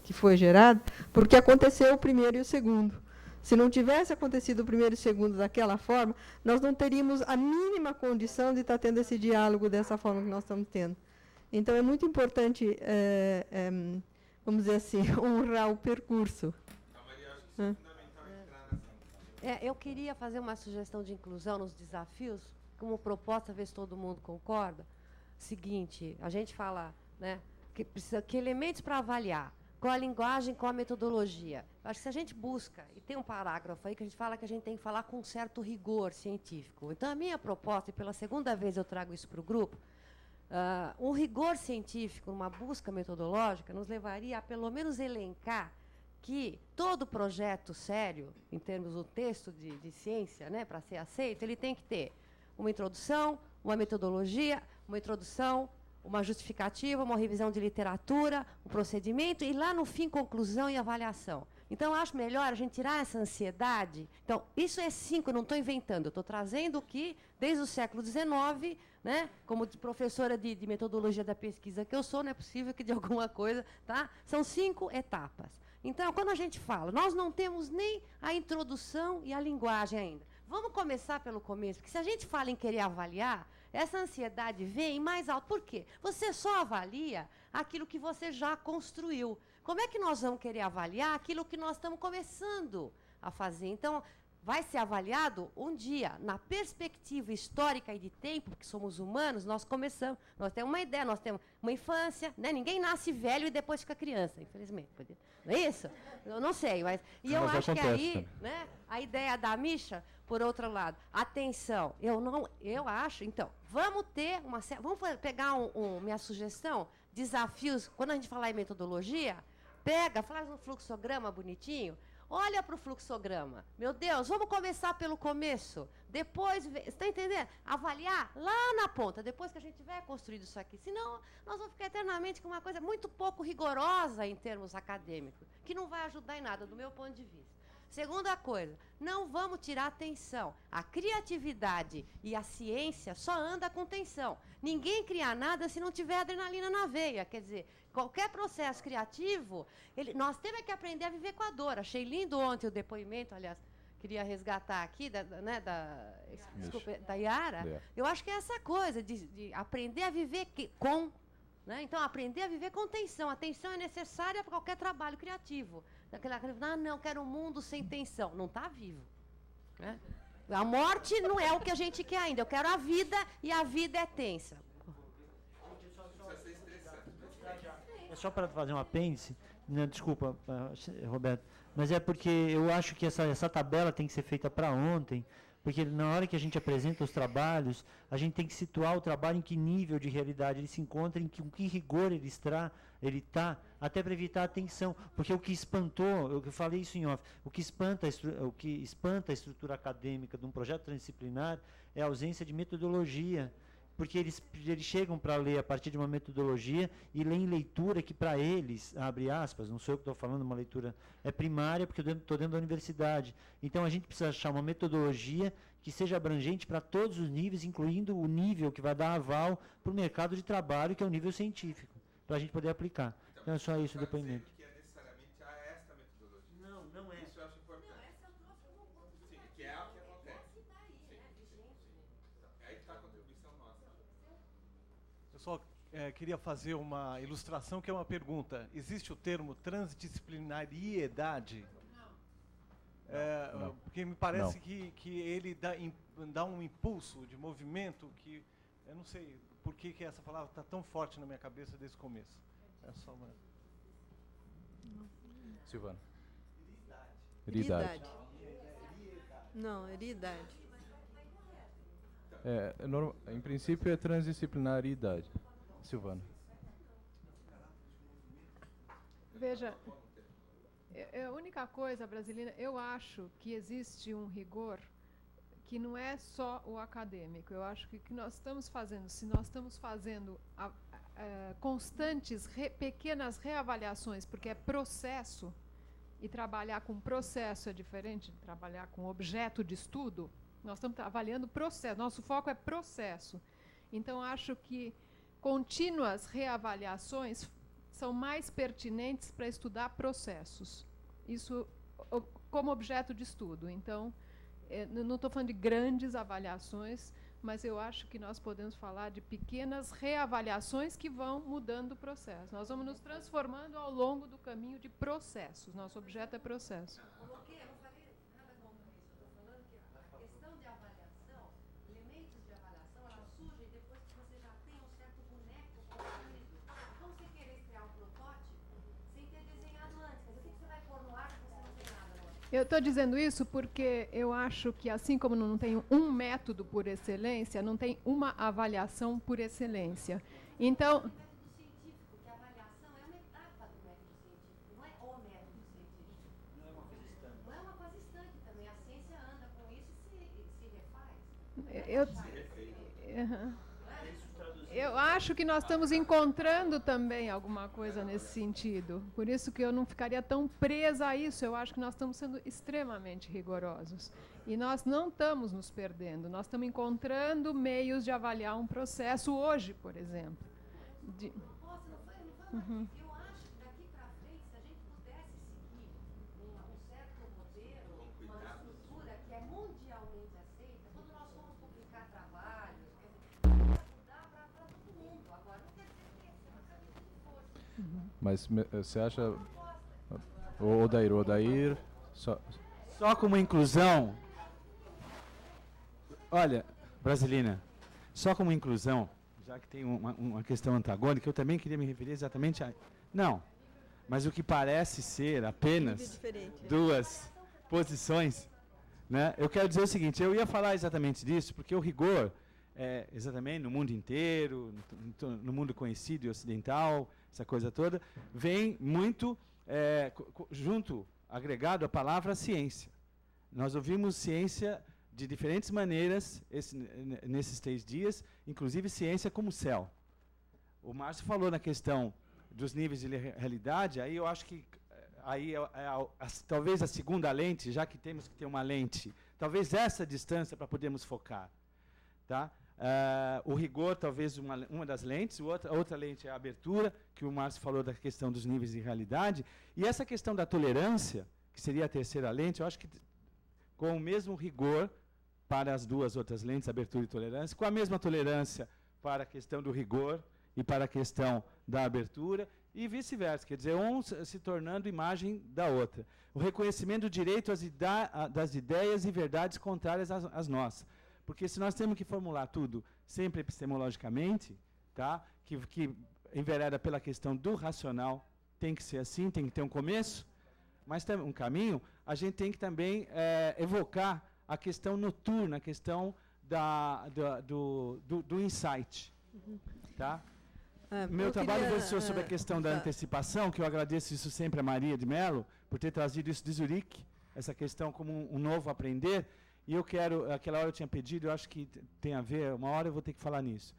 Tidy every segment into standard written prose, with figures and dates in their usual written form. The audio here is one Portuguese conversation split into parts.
que foi gerada, porque aconteceu o primeiro e o segundo. Se não tivesse acontecido o primeiro e o segundo daquela forma, nós não teríamos a mínima condição de estar tendo esse diálogo dessa forma que nós estamos tendo. Então, é muito importante, vamos dizer assim, honrar o percurso. Maria, acho que isso é fundamental entrar nessa. Eu queria fazer uma sugestão de inclusão nos desafios, como proposta, ver se todo mundo concorda. Seguinte, a gente fala, né, que elementos para avaliar, qual a linguagem, qual a metodologia. Acho que se a gente busca, e tem um parágrafo aí que a gente fala que a gente tem que falar com um certo rigor científico. Então, a minha proposta, e pela segunda vez eu trago isso para o grupo, um rigor científico, uma busca metodológica, nos levaria a, pelo menos, elencar que todo projeto sério, em termos do texto de ciência, né, para ser aceito, ele tem que ter uma introdução, uma metodologia, uma introdução, uma justificativa, uma revisão de literatura, um procedimento e, lá no fim, conclusão e avaliação. Então, eu acho melhor a gente tirar essa ansiedade. Então, isso é 5, eu não estou inventando, eu estou trazendo que, desde o século XIX, né, como professora de metodologia da pesquisa que eu sou, não é possível que de alguma coisa, tá? São 5 etapas. Então, quando a gente fala, nós não temos nem a introdução e a linguagem ainda. Vamos começar pelo começo, porque se a gente fala em querer avaliar, essa ansiedade vem mais alto. Por quê? Você só avalia aquilo que você já construiu. Como é que nós vamos querer avaliar aquilo que nós estamos começando a fazer? Então, vai ser avaliado um dia, na perspectiva histórica e de tempo, porque somos humanos, nós começamos, nós temos uma ideia, nós temos uma infância, né? Ninguém nasce velho e depois fica criança, infelizmente. Não é isso? Eu não sei, mas... E eu acho que aí, né, a ideia da Misha, por outro lado, atenção, eu acho, então, vamos ter uma... Vamos pegar minha sugestão, desafios, quando a gente falar em metodologia, faz um fluxograma bonitinho, olha para o fluxograma. Meu Deus, vamos começar pelo começo. Depois, você está entendendo? Avaliar lá na ponta, depois que a gente tiver construído isso aqui. Senão, nós vamos ficar eternamente com uma coisa muito pouco rigorosa em termos acadêmicos, que não vai ajudar em nada, do meu ponto de vista. Segunda coisa, não vamos tirar tensão. A criatividade e a ciência só anda com tensão. Ninguém cria nada se não tiver adrenalina na veia. Quer dizer, qualquer processo criativo, nós temos que aprender a viver com a dor. Achei lindo ontem o depoimento, aliás, queria resgatar aqui, da Yara. Eu acho que é essa coisa de aprender a viver com... Né? Então, aprender a viver com tensão. A tensão é necessária para qualquer trabalho criativo. Não, quero um mundo sem tensão. Não está vivo. Né? A morte não é o que a gente quer ainda. Eu quero a vida e a vida é tensa. É só para fazer um apêndice, né, desculpa, Roberto, mas é porque eu acho que essa tabela tem que ser feita para ontem, porque na hora que a gente apresenta os trabalhos, a gente tem que situar o trabalho em que nível de realidade ele se encontra, com que rigor ele está, até para evitar a tensão. Porque o que espantou, eu falei isso em off, o que espanta a estrutura acadêmica de um projeto transdisciplinar é a ausência de metodologia. Porque eles chegam para ler a partir de uma metodologia e leem leitura que, para eles, abre aspas, não sou eu que estou falando, uma leitura é primária, porque eu estou dentro da universidade. Então, a gente precisa achar uma metodologia que seja abrangente para todos os níveis, incluindo o nível que vai dar aval para o mercado de trabalho, que é o nível científico, para a gente poder aplicar. Então, é só isso o depoimento. Que é necessariamente esta metodologia. Não é. Isso eu acho importante. Sim, que é o que acontece. É aí que está a contribuição nossa. Eu só queria fazer uma ilustração, que é uma pergunta. Existe o termo transdisciplinariedade? Não. Porque me parece que ele dá um impulso de movimento que... Eu não sei por que essa palavra está tão forte na minha cabeça desde o começo. É só uma... Silvana. Iridade. Não, iridade. Em princípio é transdisciplinariedade. Silvana. Veja, a única coisa, Brasilina, eu acho que existe um rigor que não é só o acadêmico. Eu acho que o que nós estamos fazendo, se nós estamos fazendo constantes, pequenas reavaliações, porque é processo, e trabalhar com processo é diferente de trabalhar com objeto de estudo, nós estamos avaliando processo, nosso foco é processo. Então, acho que contínuas reavaliações são mais pertinentes para estudar processos. Isso como objeto de estudo. Então, não estou falando de grandes avaliações, mas eu acho que nós podemos falar de pequenas reavaliações que vão mudando o processo. Nós vamos nos transformando ao longo do caminho de processos. Nosso objeto é processo. Eu não falei nada contra isso. Eu estou falando que a questão de avaliação, elementos de avaliação, elas surgem depois que você já tem um certo boneco construído. Como você querer criar um protótipo sem ter desenhado antes? Quer dizer, o que você vai pôr no ar se você não tem nada no ar? Eu estou dizendo isso porque eu acho que, assim como não tem um método por excelência, não tem uma avaliação por excelência. Então, O método científico, que a avaliação é uma etapa do método científico, não é o método científico. Não é uma coisa estanque. Não é uma coisa estanque também. A ciência anda com isso e se refaz. Eu acho que nós estamos encontrando também alguma coisa nesse sentido. Por isso que eu não ficaria tão presa a isso. Eu acho que nós estamos sendo extremamente rigorosos. E nós não estamos nos perdendo. Nós estamos encontrando meios de avaliar um processo hoje, por exemplo. Não foi eu acho que daqui para frente, se a gente pudesse seguir um certo modelo, uma estrutura que é mundialmente aceita, quando nós formos publicar trabalhos, quer dizer, dá para todo mundo. Agora, não quer dizer que é uma camisa de força. Mas você acha... Odair, Só como inclusão, olha, Brasilina, só como inclusão, já que tem uma questão antagônica, eu também queria me referir exatamente a... Não, mas o que parece ser apenas duas posições, né? Eu quero dizer o seguinte, eu ia falar exatamente disso, porque o rigor, exatamente no mundo inteiro, no mundo conhecido e ocidental, essa coisa toda, vem muito junto, agregado à palavra ciência. Nós ouvimos ciência de diferentes maneiras nesses 3 dias, inclusive ciência como céu. O Márcio falou na questão dos níveis de realidade, aí eu acho que aí talvez a segunda lente, já que temos que ter uma lente, talvez essa distância para podermos focar. Tá? O rigor, talvez uma das lentes, a outra lente é a abertura, que o Márcio falou da questão dos níveis de realidade, e essa questão da tolerância, que seria a terceira lente, eu acho que com o mesmo rigor para as duas outras lentes, abertura e tolerância, com a mesma tolerância para a questão do rigor e para a questão da abertura, e vice-versa, quer dizer, um se tornando imagem da outra. O reconhecimento do direito das ideias e verdades contrárias às nossas. Porque se nós temos que formular tudo sempre epistemologicamente, tá? que envereda pela questão do racional, tem que ser assim, tem que ter um começo, mas tem um caminho, a gente tem que também evocar a questão noturna, a questão do insight. Tá? Meu trabalho versou sobre a questão da antecipação, que eu agradeço isso sempre a Maria de Mello, por ter trazido isso de Zurique, essa questão como um novo aprender. E eu quero, aquela hora eu tinha pedido, eu acho que tem a ver, uma hora eu vou ter que falar nisso.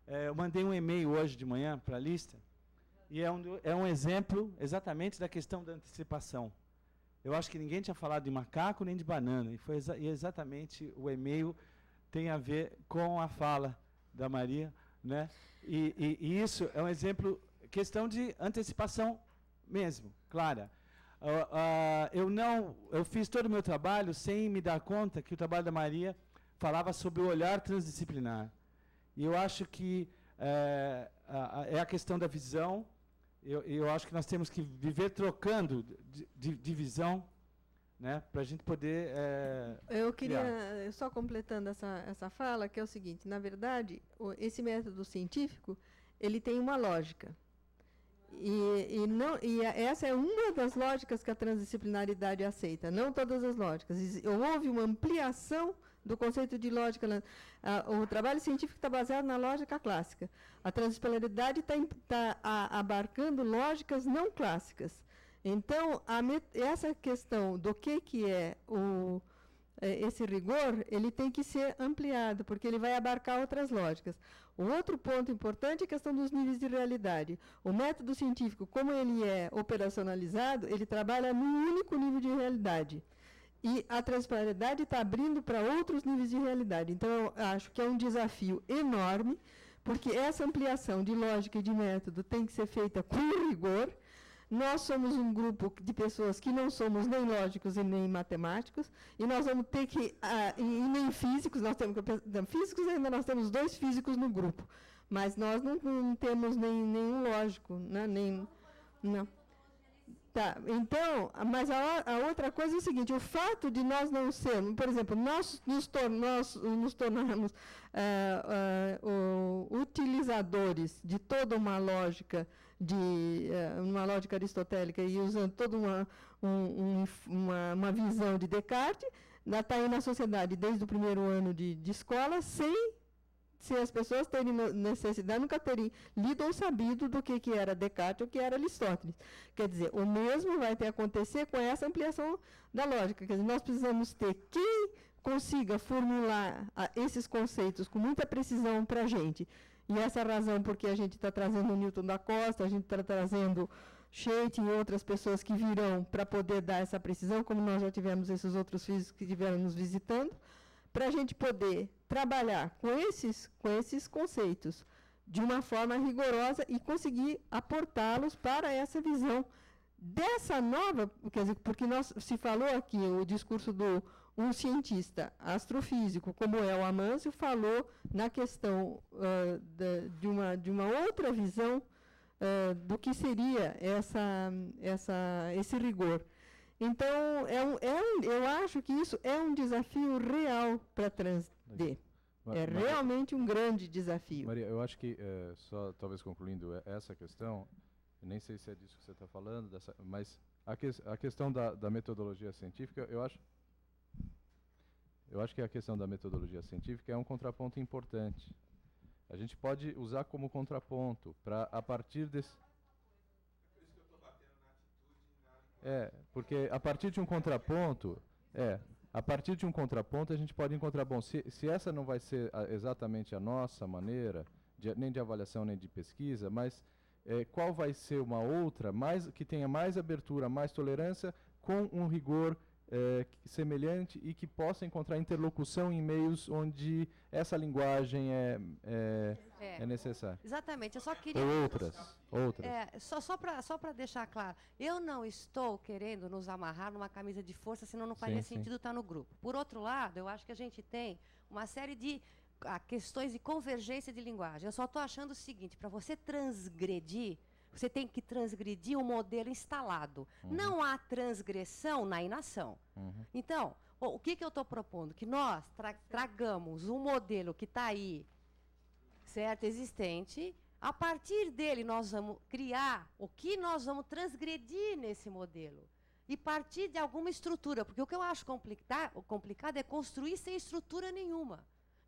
Eu mandei um e-mail hoje de manhã para a lista, e é um exemplo exatamente da questão da antecipação. Eu acho que ninguém tinha falado de macaco nem de banana, e exatamente o e-mail tem a ver com a fala da Maria, né? E isso é um exemplo, questão de antecipação mesmo, clara. Eu fiz todo o meu trabalho sem me dar conta que o trabalho da Maria falava sobre o olhar transdisciplinar. E eu acho que é a questão da visão. Eu acho que nós temos que viver trocando de visão, né, para a gente poder eu queria, só completando essa fala, que é o seguinte, na verdade, esse método científico, ele tem uma lógica. E essa é uma das lógicas que a transdisciplinaridade aceita, não todas as lógicas. Houve uma ampliação do conceito de lógica. O trabalho científico está baseado na lógica clássica. A transdisciplinaridade está abarcando lógicas não clássicas. Então, essa questão do que é esse rigor, ele tem que ser ampliado, porque ele vai abarcar outras lógicas. O outro ponto importante é a questão dos níveis de realidade. O método científico, como ele é operacionalizado, ele trabalha num único nível de realidade. E a transdisciplinaridade está abrindo para outros níveis de realidade. Então, eu acho que é um desafio enorme porque essa ampliação de lógica e de método tem que ser feita com rigor. Nós somos um grupo de pessoas que não somos nem lógicos e nem matemáticos, e nós vamos ter que, e nem físicos, físicos ainda nós temos 2 físicos no grupo, mas nós não temos nenhum lógico, né, não. Tá, então, mas a outra coisa é o seguinte, o fato de nós não sermos, por exemplo, nós nos tornarmos utilizadores de toda uma lógica, uma lógica aristotélica e usando toda uma visão de Descartes, está aí na sociedade desde o primeiro ano de escola, sem as pessoas terem necessidade, nunca terem lido ou sabido do que era Descartes ou que era Aristóteles. Quer dizer, o mesmo vai ter que acontecer com essa ampliação da lógica. Quer dizer, nós precisamos ter quem consiga formular esses conceitos com muita precisão para a gente. E essa é a razão porque a gente está trazendo o Newton da Costa, a gente está trazendo Scheidt e outras pessoas que virão para poder dar essa precisão, como nós já tivemos esses outros físicos que estiveram nos visitando, para a gente poder trabalhar com esses conceitos de uma forma rigorosa e conseguir aportá-los para essa visão dessa nova, quer dizer, porque se falou aqui, o discurso do um cientista astrofísico, como é o Amâncio, falou na questão de uma outra visão do que seria esse rigor. Então, eu acho que isso é um desafio real para a Trans-D. É realmente um grande desafio. Maria, eu acho que, só talvez concluindo essa questão, nem sei se é disso que você está falando, mas a questão da metodologia científica, eu acho que a questão da metodologia científica é um contraponto importante. A gente pode usar como contraponto para, a partir desse... porque a partir de um contraponto, a gente pode encontrar, bom, se essa não vai ser exatamente a nossa maneira, nem de avaliação nem de pesquisa, mas qual vai ser uma outra, que tenha mais abertura, mais tolerância, com um rigor semelhante e que possa encontrar interlocução em meios onde essa linguagem é necessária. Exatamente, eu só queria... Ou outras. Só para deixar claro, eu não estou querendo nos amarrar numa camisa de força, senão não faria sentido estar no grupo. Por outro lado, eu acho que a gente tem uma série de questões de convergência de linguagem. Eu só estou achando o seguinte, para você transgredir, você tem que transgredir o modelo instalado. Não há transgressão na inação. Então, o que eu estou propondo? Que nós tragamos um modelo que está aí, certo, existente. A partir dele, nós vamos criar o que nós vamos transgredir nesse modelo. E partir de alguma estrutura. Porque o que eu acho complicado é construir sem estrutura nenhuma.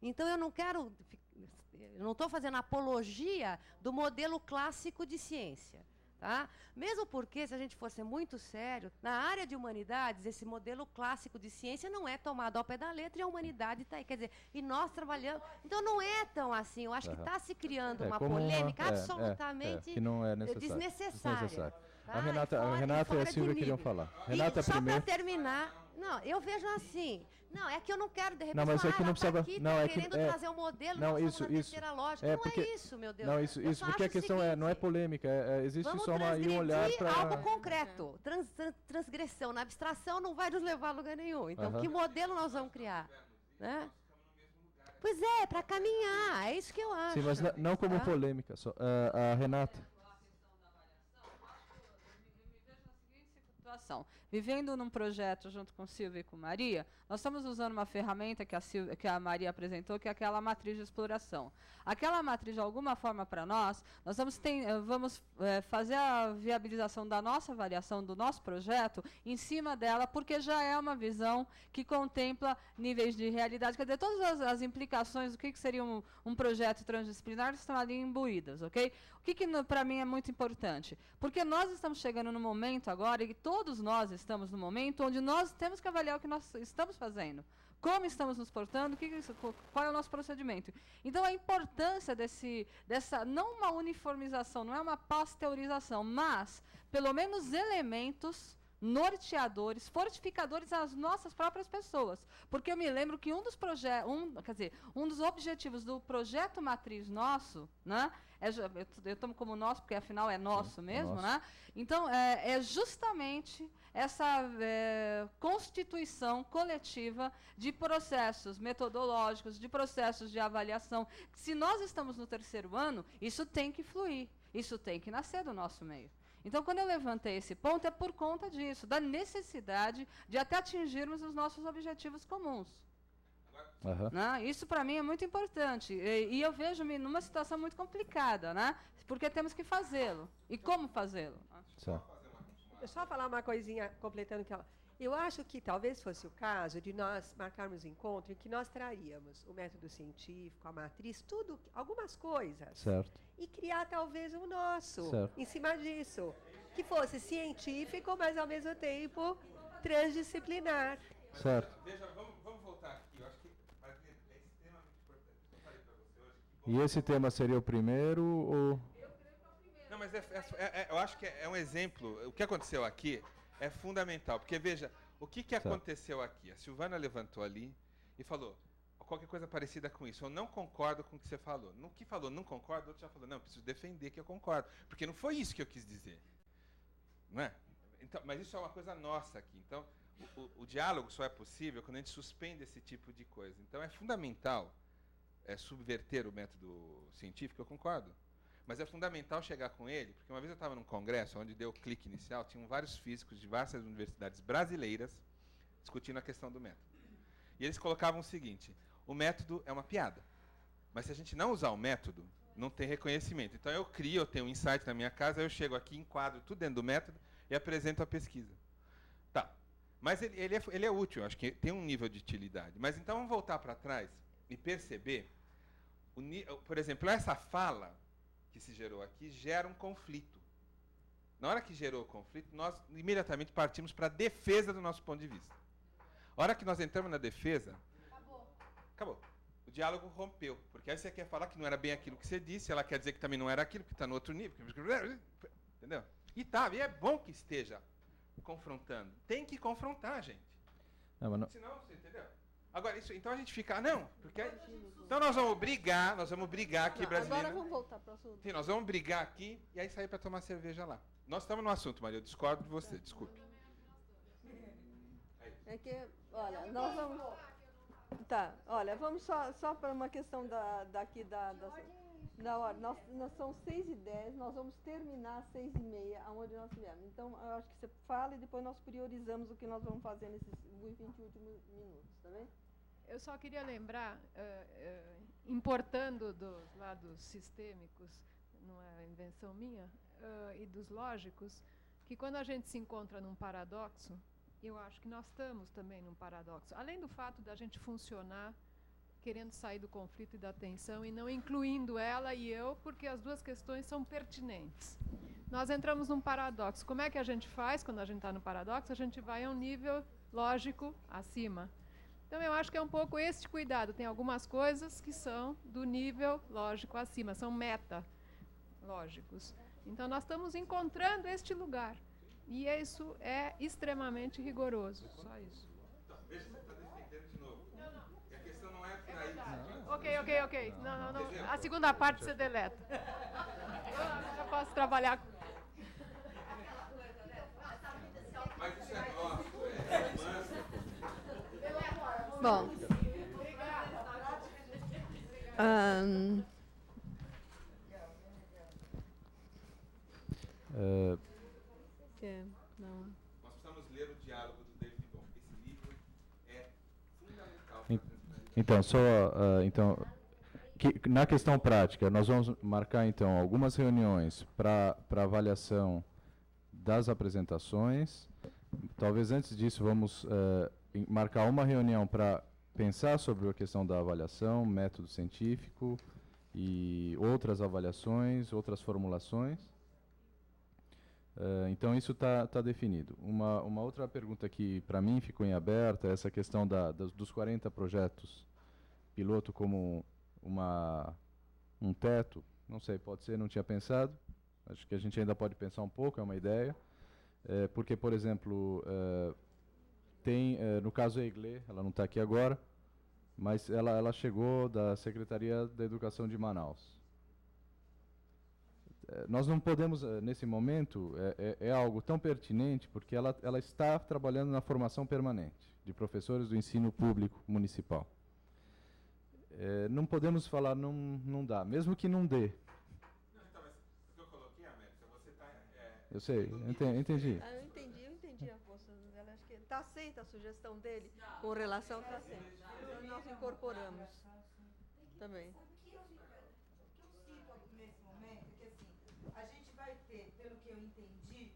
Então, eu não estou fazendo apologia do modelo clássico de ciência. Tá? Mesmo porque, se a gente fosse muito sério, na área de humanidades, esse modelo clássico de ciência não é tomado ao pé da letra e a humanidade está aí. Quer dizer, e nós trabalhamos... Então, não é tão assim. Eu acho que está se criando uma polêmica absolutamente que não é desnecessária. Tá? A Renata e a Silvia queriam falar. Renata, só primeiro. para terminar... Não, eu vejo assim. Não, é que eu não quero, de repente, não, mas aqui não precisava, querendo trazer um modelo, não, isso, na terceira lógica. Não é isso, meu Deus. Não, isso porque a questão não é polêmica, existe vamos só um olhar para... algo concreto. Transgressão na abstração não vai nos levar a lugar nenhum. Então, que modelo nós vamos criar? Né? Pois é, para caminhar, é isso que eu acho. Sim, mas não como polêmica. Só, a Renata. Vivendo num projeto junto com Silvia e com Maria, nós estamos usando uma ferramenta que a Maria apresentou, que é aquela matriz de exploração. Aquela matriz, de alguma forma, para nós vamos fazer a viabilização da nossa avaliação do nosso projeto em cima dela, porque já é uma visão que contempla níveis de realidade, quer dizer, todas as implicações do que seria um projeto transdisciplinar estão ali imbuídas, ok? O que para mim é muito importante? Porque nós estamos chegando no momento agora, e todos nós estamos no momento onde nós temos que avaliar o que nós estamos fazendo, como estamos nos portando, qual é o nosso procedimento. Então, a importância dessa, não uma uniformização, não é uma pasteurização, mas, pelo menos, elementos norteadores, fortificadores às nossas próprias pessoas. Porque eu me lembro que um dos objetivos do projeto matriz nosso, né, eu tomo como nosso, porque afinal é nosso mesmo, nosso. né? Então, é justamente essa constituição coletiva de processos metodológicos, de processos de avaliação. Se nós estamos no terceiro ano, isso tem que fluir, isso tem que nascer do nosso meio. Então, quando eu levantei esse ponto, é por conta disso, da necessidade de até atingirmos os nossos objetivos comuns. Aham. Né? Isso, para mim, é muito importante. E eu vejo-me numa situação muito complicada, né? Porque temos que fazê-lo. E como fazê-lo? Certo. Só falar uma coisinha, completando que ela... Eu acho que talvez fosse o caso de nós marcarmos encontro em que nós traríamos o método científico, a matriz, tudo, algumas coisas. Certo. E criar talvez o nosso, Certo. em cima disso. Que fosse científico, mas ao mesmo tempo transdisciplinar. Certo. Veja, vamos voltar aqui. Eu acho que é extremamente importante. Eu falei para você hoje que... E esse tema seria o primeiro ou... Não, mas eu acho que é um exemplo. O que aconteceu aqui é fundamental. Porque, veja, o que aconteceu aqui? A Silvana levantou ali e falou qualquer coisa parecida com isso. Eu não concordo com o que você falou. No que falou, não concordo, o outro já falou, não, preciso defender que eu concordo. Porque não foi isso que eu quis dizer. Não é? Então, mas isso é uma coisa nossa aqui. Então, o diálogo só é possível quando a gente suspende esse tipo de coisa. Então, é fundamental subverter o método científico, eu concordo. Mas é fundamental chegar com ele, porque uma vez eu estava num congresso onde deu o clique inicial, tinham vários físicos de várias universidades brasileiras discutindo a questão do método. E eles colocavam o seguinte: o método é uma piada, mas se a gente não usar o método, não tem reconhecimento. Então eu crio, eu tenho um insight na minha casa, eu chego aqui, enquadro tudo dentro do método e apresento a pesquisa. Tá. Mas ele é útil, acho que tem um nível de utilidade. Mas então vamos voltar para trás e perceber, por exemplo, essa fala que se gerou aqui gera um conflito. Na hora que gerou o conflito, nós imediatamente partimos para a defesa do nosso ponto de vista. A hora que nós entramos na defesa, acabou. O diálogo rompeu, porque aí você quer falar que não era bem aquilo que você disse, ela quer dizer que também não era aquilo, que está no outro nível. Entendeu? E é bom que esteja confrontando. Tem que confrontar, gente. Não. Senão, você entendeu? Agora, então a gente fica, porque então nós vamos brigar aqui, brasileiro. Agora vamos voltar para o assunto. Sim, nós vamos brigar aqui e aí sair para tomar cerveja lá. Nós estamos no assunto, Maria, eu discordo de você, desculpe. É que, olha, nós vamos... Tá, olha, vamos só para uma questão da hora. Nós são 6h10, nós vamos terminar às 6h30, aonde nós estivermos. Então, eu acho que você fala e depois nós priorizamos o que nós vamos fazer nesses 20 últimos minutos, tá bem? Eu só queria lembrar, importando dos lados sistêmicos, não é invenção minha, e dos lógicos, que quando a gente se encontra num paradoxo, eu acho que nós estamos também num paradoxo. Além do fato da gente funcionar querendo sair do conflito e da tensão e não incluindo ela e eu, porque as duas questões são pertinentes. Nós entramos num paradoxo. Como é que a gente faz quando a gente está no paradoxo? A gente vai a um nível lógico acima. Então, eu acho que é um pouco este cuidado. Tem algumas coisas que são do nível lógico acima, são meta-lógicos. Então, nós estamos encontrando este lugar. E isso é extremamente rigoroso. Só isso. Então, veja, você está defendendo de novo. E a questão não é por aí. Ok. Não. A segunda parte você deleta. Eu posso trabalhar com... Mas isso é nosso, é romance. Bom. Não. Nós precisamos ler o diálogo do David Bohm. Esse livro é fundamental. Então, na questão prática, nós vamos marcar então algumas reuniões para avaliação das apresentações. Talvez antes disso vamos marcar uma reunião para pensar sobre a questão da avaliação, método científico e outras avaliações, outras formulações. Então isso está definido. Uma outra pergunta que para mim ficou em aberta é essa questão dos 40 projetos piloto como um teto. Não sei, pode ser, não tinha pensado. Acho que a gente ainda pode pensar um pouco, é uma ideia. Porque, por exemplo, tem, no caso a Eglê, ela não está aqui agora, mas ela chegou da Secretaria da Educação de Manaus. Nós não podemos, nesse momento, é algo tão pertinente, porque ela está trabalhando na formação permanente de professores do ensino público municipal. Não podemos falar, não dá, mesmo que não dê. Não, então, mas o que eu coloquei, América, você está... Eu sei, entendi. Eu entendi a força dela. Acho que está aceita a sugestão dele com relação... Está aceita. Nós incorporamos também. Nesse momento, que assim, a gente vai ter, pelo que eu entendi,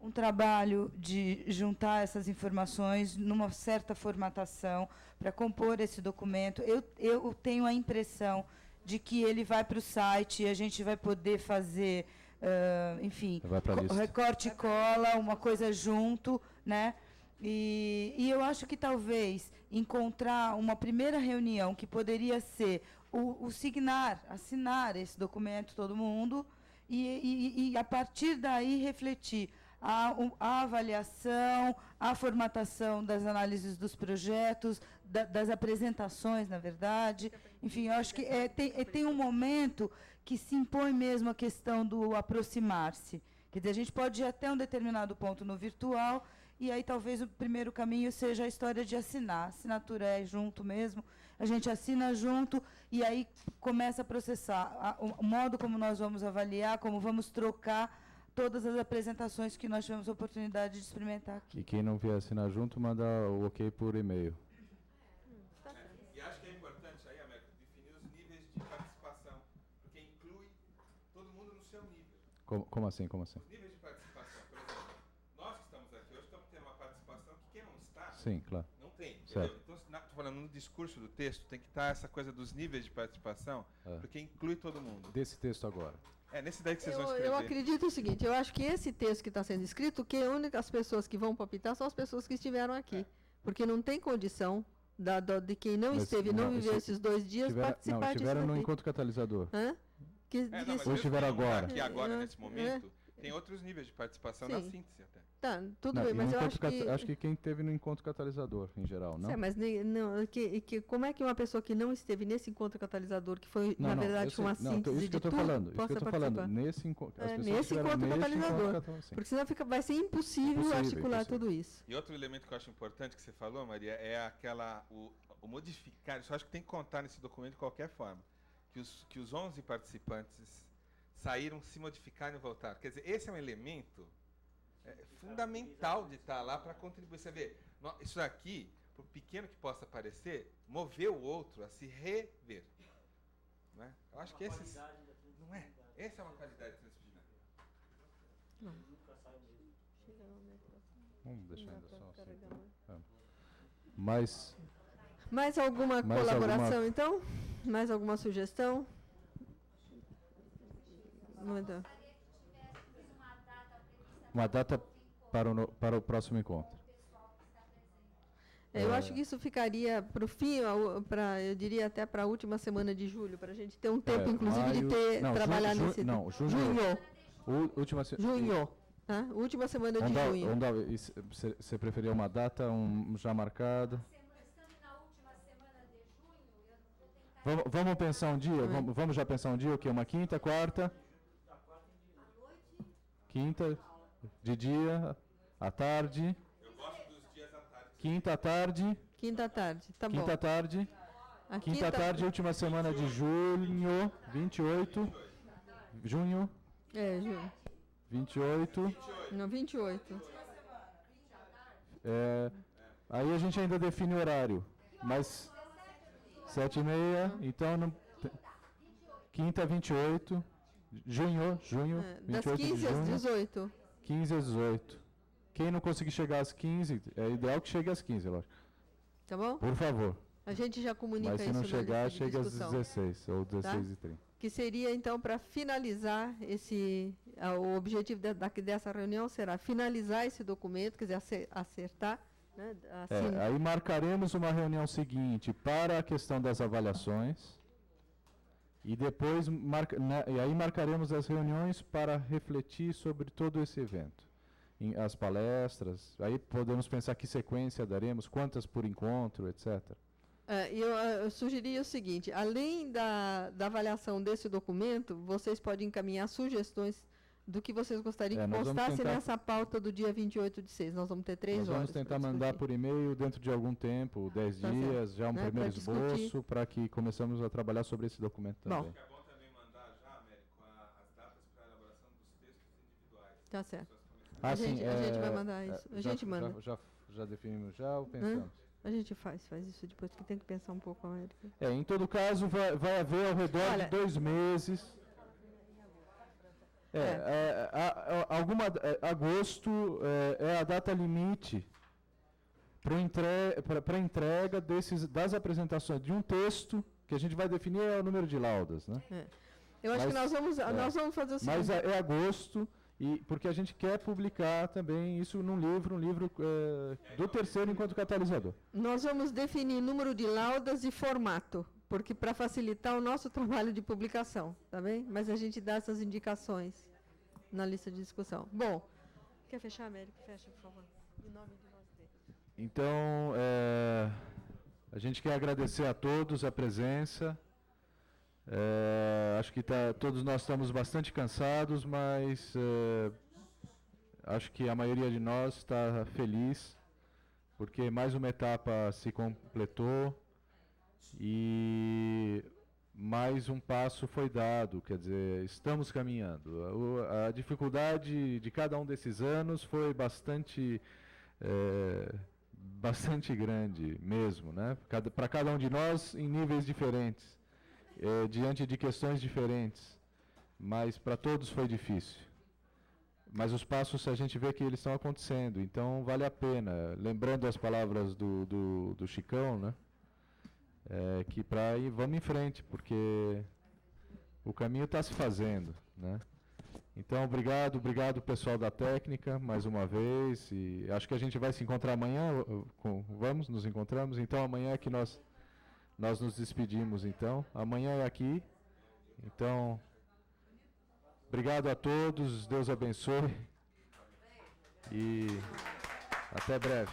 um trabalho de juntar essas informações numa certa formatação para compor esse documento. Eu tenho a impressão de que ele vai para o site e a gente vai poder fazer, enfim, recorte e cola, uma coisa junto, né? E eu acho que talvez encontrar uma primeira reunião que poderia ser assinar esse documento todo mundo e a partir daí refletir a avaliação, a formatação das análises dos projetos, das apresentações, na verdade. Enfim, eu acho que tem um momento que se impõe mesmo a questão do aproximar-se. Quer dizer, a gente pode ir até um determinado ponto no virtual, e aí talvez o primeiro caminho seja a história de assinar. A assinatura é junto mesmo, a gente assina junto, e aí começa a processar o modo como nós vamos avaliar, como vamos trocar todas as apresentações que nós tivemos a oportunidade de experimentar aqui. E quem não vier assinar junto, manda o ok por e-mail. E acho que é importante aí, América, definir os níveis de participação, porque inclui todo mundo no seu nível. Como assim? Os níveis de participação, por exemplo, nós que estamos aqui hoje estamos tendo uma participação que quem não está, sim, claro, não tem. Certo. Então, estou falando no discurso do texto, tem que estar essa coisa dos níveis de participação, porque inclui todo mundo. Desse texto agora. Nesse daí que vocês vão escrever. Eu acredito o seguinte, eu acho que esse texto que está sendo escrito, que a única pessoas que vão palpitar são as pessoas que estiveram aqui. Porque não tem condição de quem não esteve, não viveu esses 2 dias, participar disso. Estiveram no encontro catalisador. Mas ou estiveram agora. Aqui agora, nesse momento, tem outros níveis de participação na síntese até. Tá, tudo bem, mas eu acho que... Acho que quem esteve no encontro catalisador, em geral, não? Mas como é que uma pessoa que não esteve nesse encontro catalisador, que foi, na verdade, uma síntese de tudo, possa participar? Nesse encontro catalisador. Porque senão vai ser impossível articular tudo isso. E outro elemento que eu acho importante que você falou, Maria, é o modificar. Isso eu acho que tem que contar nesse documento de qualquer forma. Que os 11 participantes saíram, se modificaram e voltaram. Quer dizer, esse é um elemento fundamental de estar lá para contribuir. Você vê, isso aqui, por pequeno que possa parecer, moveu o outro a se rever. Não é? Eu acho que essa é uma qualidade transdisciplinar. Vamos deixar ainda só assim. Mais alguma colaboração, então? Mais alguma sugestão? Não. Uma data para o próximo encontro. Eu acho que isso ficaria para o fim, eu diria até para a última semana de julho, para a gente ter um tempo, inclusive, de trabalhar nesse... Junho. Última semana de junho. Você preferia uma data já marcada? Vamos pensar um dia? Vamos já pensar um dia? O quê? Uma quinta, quarta? Quinta, de dia, à tarde. Eu gosto dos dias à tarde. Quinta à tarde. Quinta à tarde, tá bom. Quinta à tarde. Quinta à tarde, última semana de junho, 28. Junho. Junho. 28. Não, 28. Aí a gente ainda define o horário, mas 7h30, então quinta 28. Junho, 28 das 15 de junho, às 18. 15 às 18. Quem não conseguir chegar às 15, é ideal que chegue às 15, lógico. Tá bom? Por favor. A gente já comunica isso. Mas se não chegar, chega às 16 ou 16h30. Que seria, então, para finalizar o objetivo dessa reunião será finalizar esse documento, quer dizer, acertar. Né, aí marcaremos uma reunião seguinte para a questão das avaliações. E depois e aí marcaremos as reuniões para refletir sobre todo esse evento. As palestras, aí podemos pensar que sequência daremos, quantas por encontro, etc. Eu sugeriria o seguinte, além da avaliação desse documento, vocês podem encaminhar sugestões do que vocês gostariam que constasse nessa pauta do dia 28/6. Nós vamos ter 3 horas. Nós vamos tentar mandar por e-mail dentro de algum tempo, 10 dias, já um primeiro esboço, para que começamos a trabalhar sobre esse documento também. É bom também mandar já, Américo, as datas para a elaboração dos textos individuais. Tá certo. A gente vai mandar isso. A gente manda. Já definimos já ou pensamos? A gente faz isso depois, que tem que pensar um pouco, América. Em todo caso, vai haver ao redor de 2 meses. Agosto é a data limite para a entrega das apresentações de um texto que a gente vai definir o número de laudas, né? Eu acho que nós vamos fazer o seguinte. Mas é agosto, porque a gente quer publicar também isso num livro do terceiro enquanto catalisador. Nós vamos definir número de laudas e formato, porque para facilitar o nosso trabalho de publicação, tá bem? Mas a gente dá essas indicações na lista de discussão. Bom, quer fechar, Américo? Fecha, por favor. Em nome de nós três. Então, a gente quer agradecer a todos a presença. Acho que todos nós estamos bastante cansados, mas acho que a maioria de nós está feliz, porque mais uma etapa se completou e mais um passo foi dado, quer dizer, estamos caminhando. A dificuldade de cada um desses anos foi bastante grande mesmo, né? Para cada um de nós em níveis diferentes. Diante de questões diferentes, mas para todos foi difícil. Mas os passos a gente vê que eles estão acontecendo, então vale a pena. Lembrando as palavras do Chicão, né? Que para ir, vamos em frente, porque o caminho está se fazendo, né? Então, obrigado pessoal da técnica, mais uma vez, e acho que a gente vai se encontrar amanhã, nos encontramos, então amanhã é que nós nos despedimos, então. Amanhã é aqui. Então, obrigado a todos. Deus abençoe. E até breve.